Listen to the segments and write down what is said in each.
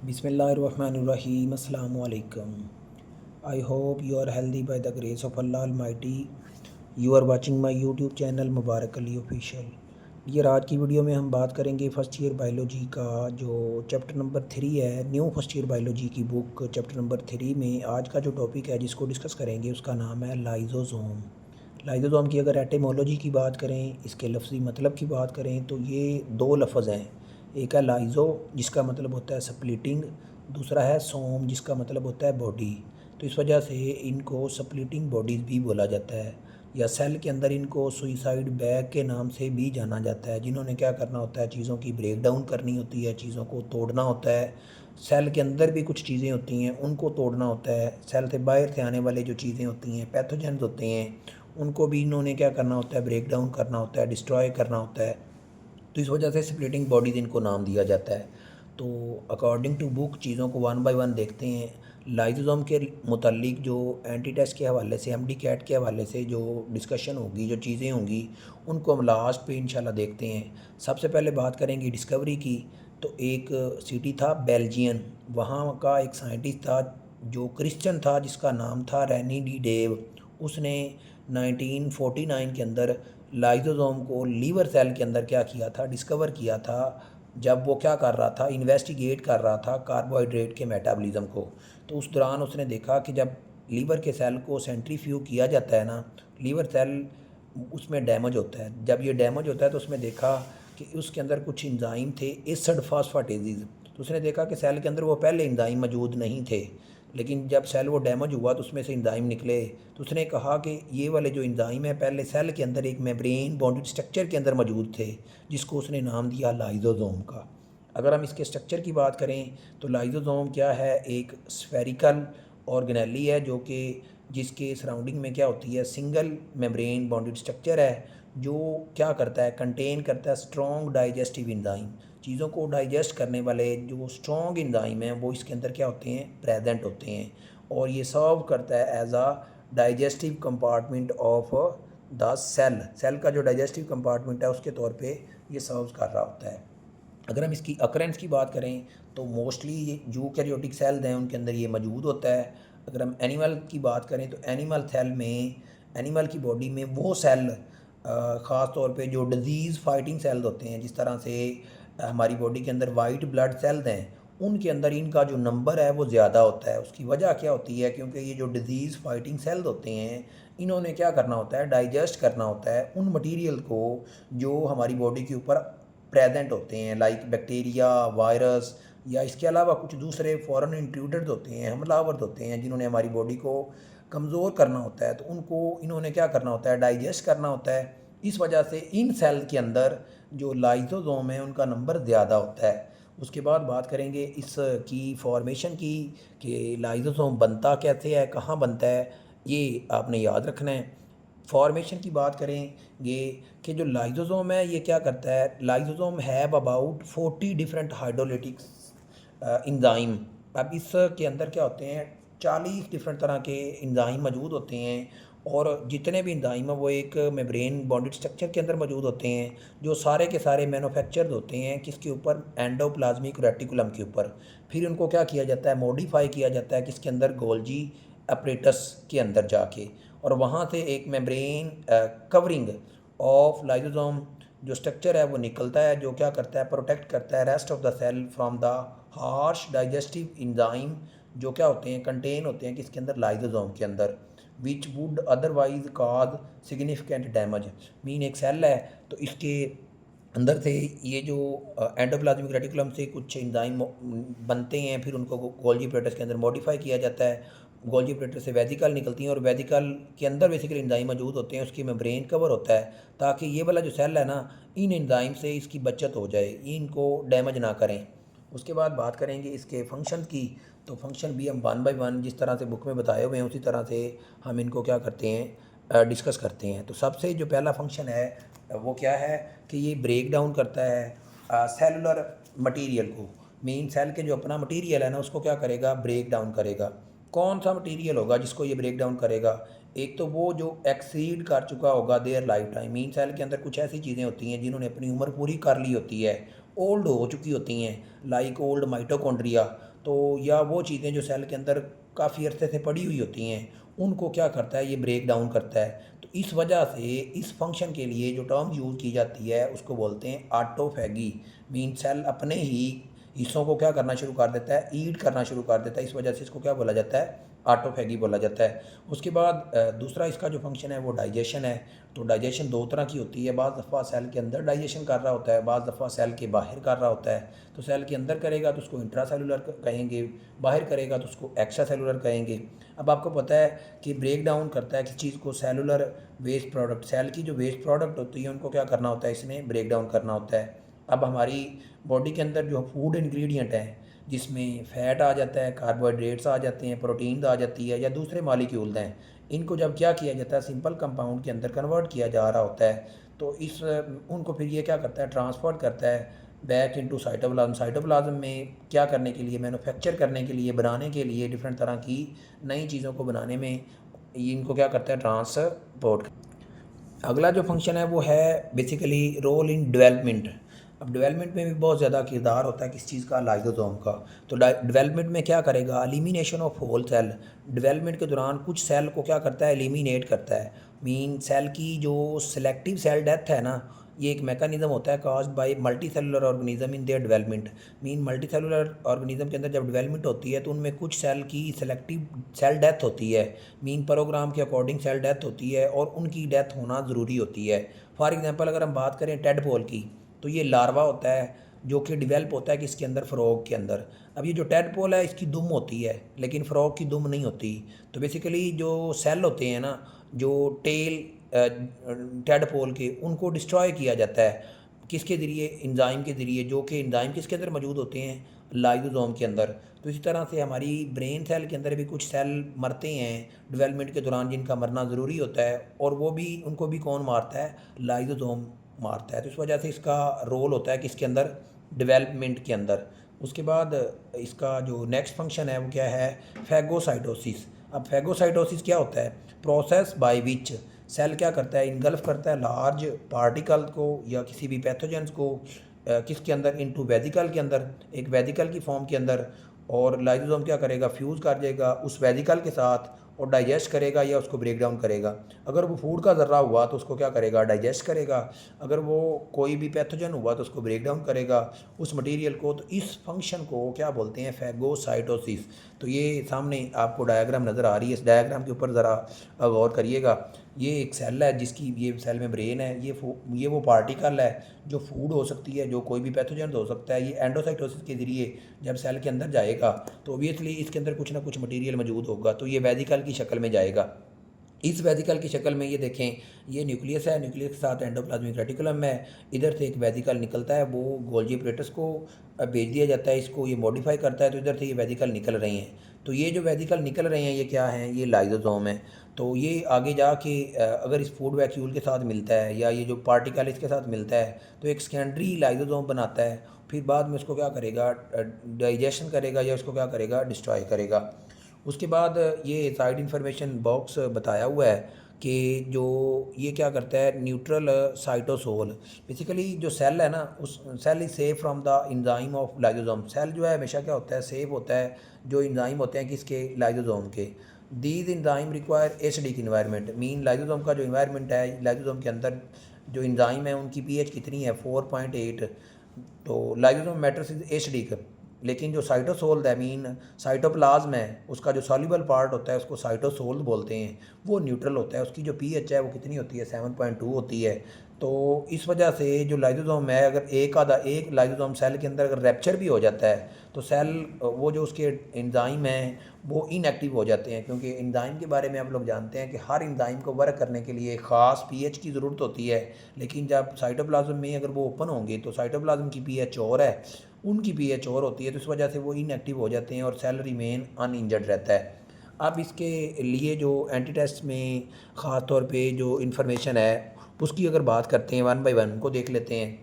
Bismillahirrahmanirrahim. Assalamu alaikum. I hope you are healthy by the grace of Allah Almighty. You are watching my YouTube channel Mubarak Ali official. ये आज की video में हम बात करेंगे first year biology का जो चैप्टर नंबर 3 है, न्यू फर्स्ट ईयर बायोलॉजी की बुक चैप्टर नंबर 3 में आज का जो टॉपिक है जिसको डिस्कस करेंगे उसका नाम है लाइजोसोम। लाइजोसोम की अगर एटिमोलॉजी की बात करें, इसके लफ्ज़ी मतलब की बात करें तो ये दो लफ्ज़ हैं। एक है लाइजो जिसका मतलब होता है स्प्लिटिंग, दूसरा है सोम जिसका मतलब होता है बॉडी। तो इस वजह से इनको स्प्लिटिंग बॉडीज़ भी बोला जाता है, या सेल के अंदर इनको सुइसाइड बैग के नाम से भी जाना जाता है, जिन्होंने क्या करना होता है, चीज़ों की ब्रेक डाउन करनी होती है, चीज़ों को तोड़ना होता है। सेल के अंदर भी कुछ चीज़ें होती हैं उनको तोड़ना होता है, सेल से बाहर से आने वाले जो चीज़ें होती हैं, पैथोजेंस होते हैं, उनको भी इन्होंने क्या करना होता है, ब्रेक डाउन करना होता है, डिस्ट्रॉय करना होता है। तो इस वजह से स्प्लिटिंग बॉडीज़ इनको नाम दिया जाता है। तो अकॉर्डिंग टू बुक चीज़ों को वन बाय वन देखते हैं। लाइजोसोम के मुतालिक जो एंटी टेस्ट के हवाले से, एमडी कैट के हवाले से जो डिस्कशन होगी, जो चीज़ें होंगी, उनको हम लास्ट पे इंशाल्लाह देखते हैं। सबसे पहले बात करेंगे डिस्कवरी की। तो एक सिटी था बेल्जियन, वहाँ का एक साइंटिस्ट था जो क्रिश्चियन था जिसका नाम था रेनी डी डेव। उसने 1949 के अंदर लाइजोसोम को लीवर सेल के अंदर क्या किया था, डिस्कवर किया था। जब वो क्या कर रहा था, इन्वेस्टिगेट कर रहा था कार्बोहाइड्रेट के मेटाबॉलिज्म को। तो उस दौरान उसने देखा कि जब लीवर के सेल को सेंट्रीफ्यूज किया जाता है ना, लीवर सेल उसमें डैमेज होता है। जब ये डैमेज होता है तो उसमें देखा कि उसके अंदर कुछ इंजाइम थे, एसिड फास्फाटेजेस। तो उसने देखा कि सेल के अंदर वो पहले इंजाइम मौजूद नहीं थे, लेकिन जब सेल वो डैमेज हुआ तो उसमें से इंजाइम निकले। तो उसने कहा कि ये वाले जो इंजाइम है पहले सेल के अंदर एक मेम्ब्रेन बॉन्डेड स्ट्रक्चर के अंदर मौजूद थे, जिसको उसने नाम दिया लाइजोसोम का। अगर हम इसके स्ट्रक्चर की बात करें तो लाइजोसोम क्या है, एक स्फेरिकल ऑर्गेनेली है जो कि जिसके सराउंडिंग में क्या होती है, सिंगल मेम्ब्रेन बॉन्डेड स्ट्रक्चर है जो क्या करता है, कंटेन करता है स्ट्रॉन्ग डाइजेस्टिव इंजाइम। चीज़ों को डाइजेस्ट करने वाले जो स्ट्रॉन्ग इंजाइम हैं वो इसके अंदर क्या होते हैं, प्रेजेंट होते हैं। और ये सर्व करता है as a digestive compartment of the cell. Cell का जो डाइजेस्टिव कंपार्टमेंट है उसके तौर पे ये सर्व कर रहा होता है। अगर हम इसकी अकरेंस की बात करें तो मोस्टली ये यूकैरियोटिक सेल्स हैं उनके अंदर ये मौजूद होता है। अगर हम एनिमल की बात करें तो एनिमल सेल में, एनिमल की बॉडी में वो सेल ख़ास तौर पे जो डिजीज़ फाइटिंग सेल्स होते हैं, जिस तरह से हमारी बॉडी के अंदर वाइट ब्लड सेल्स हैं, उनके अंदर इनका जो नंबर है वो ज़्यादा होता है। उसकी वजह क्या होती है, क्योंकि ये जो डिजीज़ फाइटिंग सेल्स होते हैं इन्होंने क्या करना होता है, डाइजेस्ट करना होता है उन मटेरियल को जो हमारी बॉडी के ऊपर प्रेजेंट होते हैं, लाइक बैक्टीरिया, वायरस, या इसके अलावा कुछ दूसरे फॉरेन इंट्रूडर्स होते हैं, हमलावर होते हैं जिन्होंने हमारी बॉडी को कमज़ोर करना होता है। तो उनको इन्होंने क्या करना होता है, डाइजेस्ट करना होता है। इस वजह से इन सेल के अंदर जो लाइजोसोम है उनका नंबर ज़्यादा होता है। उसके बाद बात करेंगे इसकी फॉर्मेशन की कि लाइजोसोम बनता कैसे है, कहाँ बनता है, ये आपने याद रखना है। फॉर्मेशन की बात करेंगे कि जो लाइजोसोम है ये क्या करता है, lysosome have about 40 different hydrolytics enzyme. अब इसके अंदर क्या होते हैं, 40 डिफरेंट तरह के इंजाइम मौजूद होते हैं, और जितने भी इंजाइम हैं वो एक मेम्ब्रेन बॉन्डेड स्ट्रक्चर के अंदर मौजूद होते हैं, जो सारे के सारे मैन्युफैक्चर्ड होते हैं किसके ऊपर, एंडोप्लाज्मिक रेटिकुलम के ऊपर। फिर उनको क्या किया जाता है, मॉडिफाई किया जाता है किसके अंदर, गोल्जी अपरेटस के अंदर जाके, और वहाँ से एक मेम्ब्रेन कवरिंग ऑफ लाइजोसोम जो स्ट्रक्चर है वो निकलता है, जो क्या करता है, प्रोटेक्ट करता है rest of the cell from the harsh digestive enzyme, जो क्या होते हैं, कंटेन होते हैं किसके अंदर, लाइजोसोम के अंदर, which would otherwise cause significant damage. Mean एक सेल है तो इसके अंदर से ये जो एंडोप्लाज्मिक रेटिकुलम से कुछ एंजाइम बनते हैं, फिर उनको गोल्जी प्रोटेस के अंदर मॉडिफाई किया जाता है। गोल्जी प्रोटेस से वेजिकल निकलती हैं, और वेजिकल के अंदर बेसिकली एंजाइम मौजूद होते हैं, उसकी में ब्रेन कवर होता है ताकि ये वाला जो सेल है ना, इन एंजाइम से इसकी बचत हो जाए, इनको डैमेज ना करें। उसके बाद बात करेंगे इसके फंक्शन की। तो फंक्शन भी हम वन बाय वन जिस तरह से बुक में बताए हुए हैं उसी तरह से हम इनको क्या करते हैं, डिस्कस करते हैं। तो सबसे जो पहला फंक्शन है वो क्या है कि ये ब्रेक डाउन करता है सेलुलर मटेरियल को। मेन सेल के जो अपना मटेरियल है ना उसको क्या करेगा, ब्रेक डाउन करेगा। कौन सा मटेरियल होगा जिसको ये ब्रेक डाउन करेगा, एक तो वो जो एक्सीड कर चुका होगा their lifetime. Mean cell के अंदर कुछ ऐसी चीज़ें होती हैं जिन्होंने अपनी उम्र पूरी कर ली होती है, ओल्ड हो चुकी होती हैं, लाइक ओल्ड माइटोकॉन्ड्रिया, तो या वो चीज़ें जो सेल के अंदर काफ़ी अरसे से पड़ी हुई होती हैं, उनको क्या करता है, ये ब्रेक डाउन करता है। तो इस वजह से इस फंक्शन के लिए जो टर्म यूज़ की जाती है उसको बोलते हैं ऑटोफैगी। मीन सेल अपने ही हिस्सों को क्या करना शुरू कर देता है, ईट करना शुरू कर देता है। इस वजह से इसको क्या बोला जाता है, ऑटोफैगी बोला जाता है। उसके बाद दूसरा इसका जो फंक्शन है वो डाइजेशन है। तो डाइजेशन दो तरह की होती है, बाज़ दफ़ा सेल के अंदर डाइजेशन कर रहा होता है, बाज़ दफ़ा सेल के बाहर कर रहा होता है। तो सेल के अंदर करेगा तो उसको इंट्रा सेलुलर कहेंगे, बाहर करेगा तो उसको एक्स्ट्रा सेलुलर कहेंगे। अब आपको पता है कि ब्रेक डाउन करता है किस चीज़ को, सेलुलर वेस्ट प्रोडक्ट, सेल की जो वेस्ट प्रोडक्ट होती है उनको क्या करना होता है, इसने ब्रेक डाउन करना होता है। अब हमारी बॉडी के अंदर जो फूड इंग्रेडिएंट हैं, जिसमें फ़ैट आ जाता है, कार्बोहाइड्रेट्स आ जाते हैं, प्रोटीन आ जाती है, या दूसरे मालिक्यूल्स हैं, इनको जब क्या किया जाता है, सिंपल कंपाउंड के अंदर कन्वर्ट किया जा रहा होता है। तो इस उनको फिर ये क्या करता है, ट्रांसपोर्ट करता है बैक इनटू साइटोप्लाज्म। साइटोप्लाज्म में क्या करने के लिए, मैन्युफैक्चर करने के लिए, बनाने के लिए, डिफरेंट तरह की नई चीज़ों को बनाने में इनको क्या करता है, ट्रांसपोर्ट। अगला जो फंक्शन है वो है बेसिकली रोल इन डेवलपमेंट। अब डेवलपमेंट में भी बहुत ज़्यादा किरदार होता है किस चीज़ का, लाइसोसोम का। तो डेवलपमेंट में क्या करेगा, elimination of whole cell. Development के दौरान कुछ सेल को क्या करता है, एलिमिनेट करता है। मीन सेल की जो सिलेक्टिव सेल डेथ है ना, ये एक मैकेनिज्म होता है caused by multi cellular organism in their development. Mean multi cellular organism के अंदर जब डेवलपमेंट होती है तो उनमें कुछ सेल की सिलेक्टिव सेल डेथ होती है। मीन प्रोग्राम के अकॉर्डिंग सेल डेथ होती है और उनकी डेथ होना ज़रूरी होती है। फॉर एग्जांपल अगर हम बात करें टेडपोल की, तो ये लार्वा होता है जो कि डेवलप होता है किसके अंदर, फ्रॉग के अंदर। अब ये जो टेडपोल है इसकी दुम होती है लेकिन फ्रॉग की दुम नहीं होती। तो बेसिकली जो सेल होते हैं ना, जो टेल टेडपोल के, उनको डिस्ट्रॉय किया जाता है किसके ज़रिए, इंजाइम के ज़रिए, जो कि इंजाइम किसके अंदर मौजूद होते हैं, लाइसोसोम के अंदर। तो इसी तरह से हमारी ब्रेन सेल के अंदर भी कुछ सेल मरते हैं डेवलपमेंट के दौरान, जिनका मरना ज़रूरी होता है, और वो भी, उनको भी कौन मारता है, लाइसोसोम मारता है। तो इस वजह से इसका रोल होता है किसके अंदर, डेवलपमेंट के अंदर। उसके बाद इसका जो नेक्स्ट फंक्शन है वो क्या है, फैगोसाइटोसिस। अब फैगोसाइटोसिस क्या होता है, प्रोसेस बाय विच सेल क्या करता है, इनगल्फ करता है लार्ज पार्टिकल को या किसी भी पैथोजेंस को किसके अंदर, इनटू वेजिकल के अंदर, एक वेजिकल की फॉर्म के अंदर। और लाइसोसोम क्या करेगा, फ्यूज़ कर जाएगा उस वेजिकल के साथ और डाइजेस्ट करेगा या उसको ब्रेक डाउन करेगा। अगर वो फूड का ज़र्रा हुआ तो उसको क्या करेगा, डाइजेस्ट करेगा। अगर वो कोई भी पैथोजन हुआ तो उसको ब्रेक डाउन करेगा उस मटेरियल को। तो इस फंक्शन को क्या बोलते हैं, फैगोसाइटोसिस। तो ये सामने आपको डायग्राम नज़र आ रही है, इस डायग्राम के ऊपर ज़रा गौर करिएगा। ये एक सेल है जिसकी, ये सेल में ब्रेन है, ये वो पार्टिकल है जो फूड हो सकती है, जो कोई भी पैथोजन हो सकता है। ये एंडोसाइटोसिस के ज़रिए जब सेल के अंदर जाएगा तो ऑब्वियसली इसके अंदर कुछ ना कुछ मटेरियल मौजूद होगा, तो ये वेजिकल की शक्ल में जाएगा। इस वेजिकल की शक्ल में ये देखें, ये न्यूक्लियस है, न्यूक्लियस के साथ एंडोप्लाज्मिक रेटिकुलम है, इधर से एक वेजिकल निकलता है, वो गोल्जी अपरेटस को भेज दिया जाता है, इसको ये मॉडिफाई करता है, तो इधर से ये वेजिकल निकल रहे हैं। तो ये जो वेजिकल निकल रहे हैं ये क्या हैं, ये लाइसोसोम है। तो ये आगे जाके अगर इस फूड वैक्यूल के साथ मिलता है या ये जो पार्टिकल इसके साथ मिलता है तो एक सेकेंडरी लाइसोसोम बनाता है। फिर बाद में उसको क्या करेगा, डाइजेशन करेगा या उसको क्या करेगा, डिस्ट्रॉय करेगा। उसके बाद ये साइड इंफॉर्मेशन बॉक्स बताया हुआ है कि जो ये क्या करता है, न्यूट्रल साइटोसोल। बेसिकली जो सेल है ना, उस cell is safe from the enzyme of lysosome. Cell जो है हमेशा क्या होता है, सेफ होता है जो इंजाइम होते हैं किसके, लाइसोसोम के। These enzyme require acidic environment. Mean lysosome का जो इन्वायरमेंट है, लाइसोसोम के अंदर जो इंजाइम है उनकी पीएच कितनी है, 4.8। तो लाइसोसोम मैटर्स इज एसिडिक। लेकिन जो साइटोसोल है, मीन साइटोप्लाज्म है, उसका जो सॉल्युबल पार्ट होता है उसको साइटोसोल बोलते हैं, वो न्यूट्रल होता है। उसकी जो पीएच है वो कितनी होती है, 7.2 होती है। तो इस वजह से जो लाइसोसोम है, अगर एक लाइसोसोम सेल के अंदर अगर रैप्चर भी हो जाता है तो सेल, वो जो उसके एंजाइम हैं वो इनएक्टिव हो जाते हैं। क्योंकि एंजाइम के बारे में आप लोग जानते हैं कि हर एंजाइम को वर्क करने के लिए ख़ास पीएच की ज़रूरत होती है। लेकिन जब साइटोप्लाज्म में अगर वो ओपन होंगे तो साइटोप्लाज्म की पीएच और है, उनकी पीएच और होती है, तो इस वजह से वो इनएक्टिव हो जाते हैं और सेल रिमेन अनइंजर्ड रहता है। अब इसके लिए जो एंटी टेस्ट में ख़ास तौर पे जो इन्फॉर्मेशन है उसकी अगर बात करते हैं, वन बाय वन को देख लेते हैं।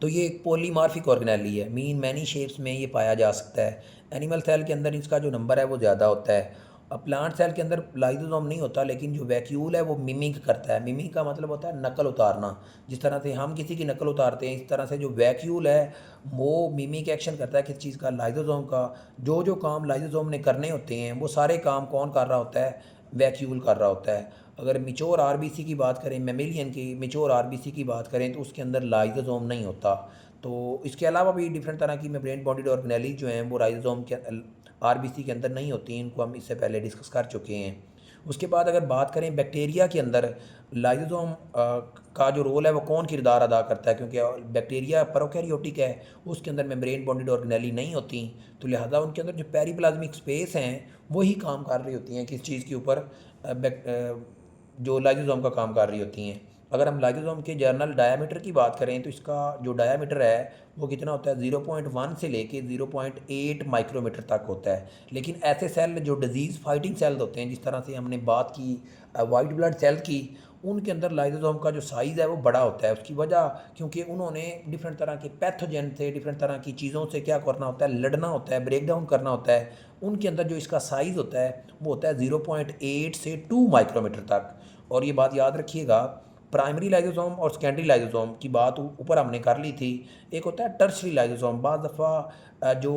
तो ये एक पॉलीमार्फिक ऑर्गेनेली है, मीन मैनी शेप्स में ये पाया जा सकता है। एनिमल सेल के अंदर इसका जो नंबर है वो ज़्यादा होता है अब प्लांट सेल के अंदर लाइसोसोम नहीं होता, लेकिन जो वैक्यूल है वो मिमिक करता है। मिमिक का मतलब होता है नकल उतारना। जिस तरह से हम किसी की नकल उतारते हैं, इस तरह से जो वैक्यूल है वो मिमिक एक्शन करता है किस चीज़ का, लाइसोसोम का। जो जो काम लाइसोसोम ने करने होते हैं वो सारे काम कौन कर रहा होता है, वैक्यूल कर रहा होता है। अगर मिच्योर आरबीसी की बात करें, मेमेलियन की मिच्योर आरबीसी की बात करें, तो उसके अंदर लाइसोसोम नहीं होता। तो इसके अलावा भी डिफरेंट तरह की मेम्ब्रेन बॉन्डेड ऑर्गेनेली जो हैं वो राइजोसोम के आरबीसी के अंदर नहीं होती हैं। इनको हम इससे पहले डिस्कस कर चुके हैं। उसके बाद अगर बात करें बैक्टीरिया के अंदर लाइसोसोम का जो रोल है वो कौन किरदार अदा करता है, क्योंकि बैक्टीरिया प्रोकैरियोटिक है, उसके अंदर मेम्ब्रेन बॉन्डेड ऑर्गेनेली नहीं होती, तो लिहाजा उनके अंदर जो पेरीप्लाज्मिक स्पेस हैं वही काम कर रही होती हैं किस चीज़ के ऊपर, जो लाइसोसोम का काम कर रही होती हैं। अगर हम लाइसोसोम के जर्नल डायामीटर की बात करें तो इसका जो डायामीटर है वो कितना होता है, 0.1 से लेके 0.8 माइक्रोमीटर तक होता है। लेकिन ऐसे सेल जो डिजीज़ फाइटिंग सेल्स होते हैं, जिस तरह से हमने बात की वाइट ब्लड सेल की, उनके अंदर लाइसोसोम का जो साइज़ है वो बड़ा होता है। उसकी वजह क्योंकि उन्होंने डिफरेंट तरह के पैथोजन से, डिफरेंट तरह की चीज़ों से क्या करना होता है, लड़ना होता है, ब्रेक डाउन करना होता है। उनके अंदर जो इसका साइज़ होता है वो होता है 0.8 से 2 माइक्रोमीटर तक। और ये बात याद रखिएगा, प्राइमरी लाइसोसोम और सेकेंडरी लाइसोसोम की बात ऊपर हमने कर ली थी। एक होता है टर्शरी लाइसोसोम। बाज़ दफ़ा जो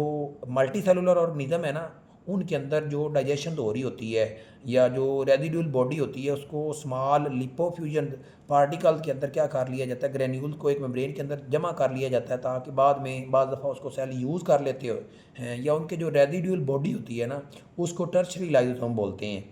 मल्टी सेलुलर ऑर्गेनिज्म है ना, उनके अंदर जो डाइजेशन तो हो रही होती है, या जो रेजिडुअल बॉडी होती है उसको स्मॉल लिपोफ्यूजन पार्टिकल के अंदर क्या कर लिया जाता है, ग्रेन्यूल को एक मेम्ब्रेन के अंदर जमा कर लिया जाता है, ताकि बाद में बाज़ दफ़ा उसको सेल यूज़ कर लेते हो हैं, या उनके जो रेजिडुअल बॉडी होती है ना उसको टर्शरी लाइसोसोम बोलते हैं।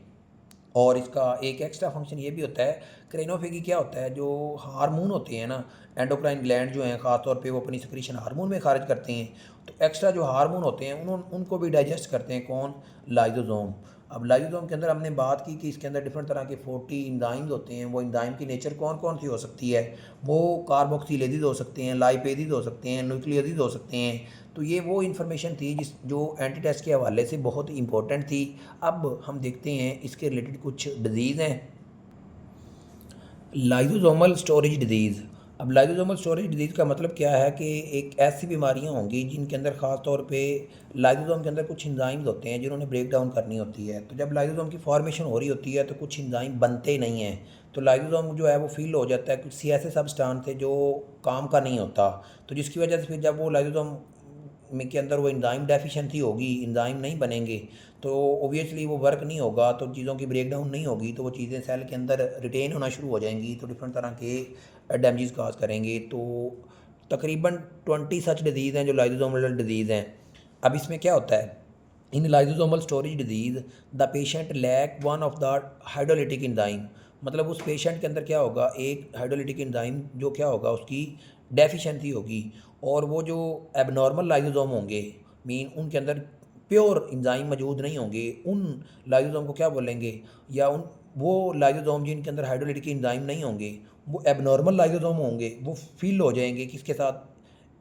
और इसका एक एक्स्ट्रा फंक्शन ये भी होता है, क्रेनोफेगी क्या होता है, जो हार्मोन होते हैं ना, एंडोक्राइन ग्लैंड जो हैं ख़ास तौर पे वो अपनी सिक्रीशन हार्मोन में खारिज करते हैं। तो एक्स्ट्रा जो हार्मोन होते हैं उनको भी डाइजेस्ट करते हैं कौन, लाइसोसोम। अब लाइसोसोम के अंदर हमने बात की कि इसके अंदर डिफरेंट तरह के 40 इंजाइम्स होते हैं। वो इंजाइम की नेचर कौन कौन सी हो सकती है, वो कार्बोक्सिलेजिस हो सकते हैं, लाइपेजिस हो सकते हैं, न्यूक्लियोजिस हो सकते हैं। तो ये वो इन्फॉर्मेशन थी जो एंटी टेस्ट के हवाले से बहुत इंपॉर्टेंट थी। अब हम देखते हैं इसके रिलेटेड कुछ डिजीज़ हैं। Lysosomal storage disease. अब लाइसोसोमल स्टोरेज डिजीज़ का मतलब क्या है कि एक ऐसी बीमारियां होंगी जिनके अंदर ख़ास तौर पे लाइसोसोम के अंदर कुछ एंजाइम्स होते हैं जिन्होंने ब्रेक डाउन करनी होती है। तो जब लाइसोसोम की फॉर्मेशन हो रही होती है तो कुछ एंजाइम बनते नहीं हैं, तो लाइसोसोम जो है वो फील हो जाता है किसी ऐसे सब्सटेंस से जो काम का नहीं होता। तो जिसकी वजह से फिर जब वो लाइसोसोम में के अंदर वो एंजाइम डेफिशिएंसी होगी, एंजाइम नहीं बनेंगे, तो ओबियसली वो वर्क नहीं होगा, तो चीज़ों की ब्रेक डाउन नहीं होगी, तो वो चीज़ें सेल के अंदर रिटेन होना शुरू हो जाएंगी, तो डिफरेंट तरह के डैमेजेस काज करेंगे। तो तकरीबन 20 सच डिजीज़ हैं जो लाइसोसोमल डिजीज़ हैं। अब इसमें क्या होता है, in lysosomal storage disease the patient lack one of the hydrolytic enzyme. मतलब उस पेशेंट के अंदर क्या होगा, एक हाइड्रोलिटिक एंजाइम जो क्या होगा उसकी डेफिशिएंसी होगी। और वो जो एबनॉर्मल लाइसोसोम होंगे, मीन उनके अंदर प्योर एंजाइम मौजूद नहीं होंगे, उन लाइसोसोम को क्या बोलेंगे, या उन वो लाइसोसोम जिनके अंदर हाइड्रोलिटिक एंजाइम नहीं होंगे वो एबनॉर्मल लाइसोसोम होंगे। वो फील हो जाएंगे किसके साथ,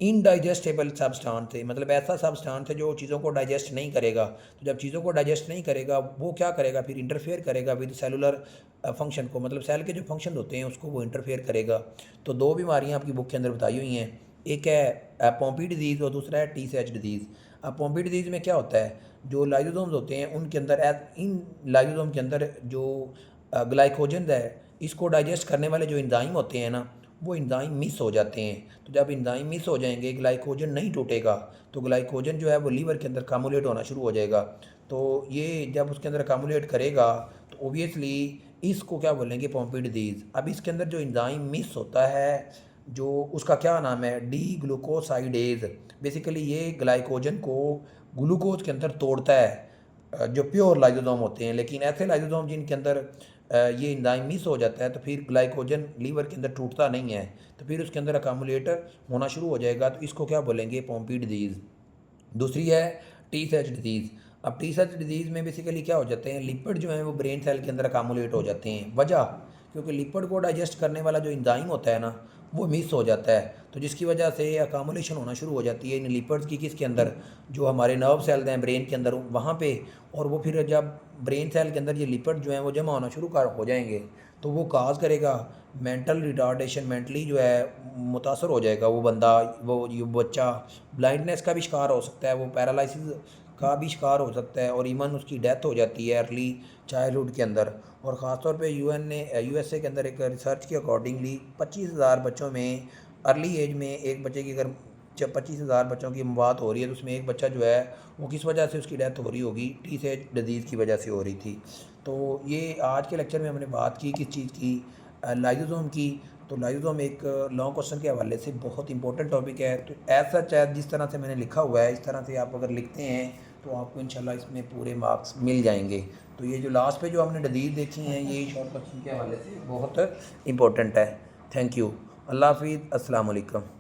इनडाइजेस्टेबल सब्सटेंस है, मतलब ऐसा सब्सटेंस है जो चीज़ों को डाइजेस्ट नहीं करेगा। तो जब चीज़ों को डाइजेस्ट नहीं करेगा वो क्या करेगा, फिर इंटरफेयर करेगा विद सेलुलर फंक्शन को, मतलब सेल के जो फंक्शन होते हैं उसको वो इंटरफेयर करेगा। तो दो बीमारियां आपकी बुक के अंदर बताई हुई हैं, एक है पोम्पी डिजीज़ और दूसरा है टी-सेच डिजीज़। अब पोम्पी डिजीज़ में क्या होता है, जो लाइसोसोम्स होते हैं उनके अंदर इन लाइसोसोम के अंदर जो ग्लाइकोजन है, इसको डाइजेस्ट करने वाले जो एंजाइम होते हैं ना, वो एंजाइम मिस हो जाते हैं। तो जब एंजाइम मिस हो जाएंगे, ग्लाइकोजन नहीं टूटेगा, तो ग्लाइकोजन जो है वो लीवर के अंदर कामुलेट होना शुरू हो जाएगा। तो ये जब उसके अंदर कामुलेट करेगा तो ओबियसली इसको क्या बोलेंगे, पोम्पी डिजीज़। अब इसके अंदर जो एंजाइम मिस होता है, जो उसका क्या नाम है, डी ग्लूकोसाइडेज। बेसिकली ये ग्लाइकोजन को ग्लूकोज के अंदर तोड़ता है, जो प्योर लाइसोसोम होते हैं। लेकिन ऐसे लाइसोसोम जिनके अंदर ये एंजाइम मिस हो जाता है तो फिर ग्लाइकोजन लीवर के अंदर टूटता नहीं है, तो फिर उसके अंदर अकामुलेटर होना शुरू हो जाएगा। तो इसको क्या बोलेंगे, पोम्पी डिजीज़। दूसरी है टी-सेच डिजीज़। अब टी-सेच डिजीज़ में बेसिकली क्या हो जाते हैं, लिपिड जो हैं वो ब्रेन सेल के अंदर अकामुलेट हो जाते हैं। वजह क्योंकि लिपिड को डाइजेस्ट करने वाला जो एंजाइम होता है ना वो मिस हो जाता है, तो जिसकी वजह से अकामुलेशन होना शुरू हो जाती है इन लिपिड्स की किसके अंदर, जो हमारे नर्व सेल्स हैं ब्रेन के अंदर वहाँ पे। और वो फिर जब ब्रेन सेल के अंदर ये लिपिड जो हैं वो जमा होना शुरू हो जाएंगे तो वो काज करेगा मेंटल रिटार्डेशन, मेंटली जो है मुतासर हो जाएगा वो बंदा, वो बच्चा ब्लाइंडनेस का भी शिकार हो सकता है, वो पैरालिसिस का भी शिकार हो सकता है और इवन उसकी डेथ हो जाती है अर्ली चाइल्डहुड के अंदर। और ख़ासतौर पे यूएसए के अंदर एक रिसर्च के अकॉर्डिंगली 25,000 बच्चों में अर्ली एज में एक बच्चे की अगर जब 25,000 बच्चों की बात हो रही है तो उसमें एक बच्चा जो है वो किस वजह से उसकी डेथ हो रही होगी, टी सेज डिजीज़ की वजह से हो रही थी। तो ये आज के लेक्चर में हमने बात की किस चीज़ की, लाइसोसोम की। तो लाइसोसोम एक लॉन्ग क्वेश्चन के हवाले से बहुत इंपॉर्टेंट टॉपिक है। तो एज सच है जिस तरह से मैंने लिखा हुआ है इस तरह से आप अगर लिखते हैं तो आपको इंशाल्लाह इसमें पूरे मार्क्स मिल जाएंगे। तो ये जो लास्ट पे जो हमने डिजीज़ देखी हैं ये शॉर्ट क्वेश्चन के हवाले से बहुत इंपॉर्टेंट है। Thank you. अल्लाह हाफिज़। अस्सलाम वालेकुम।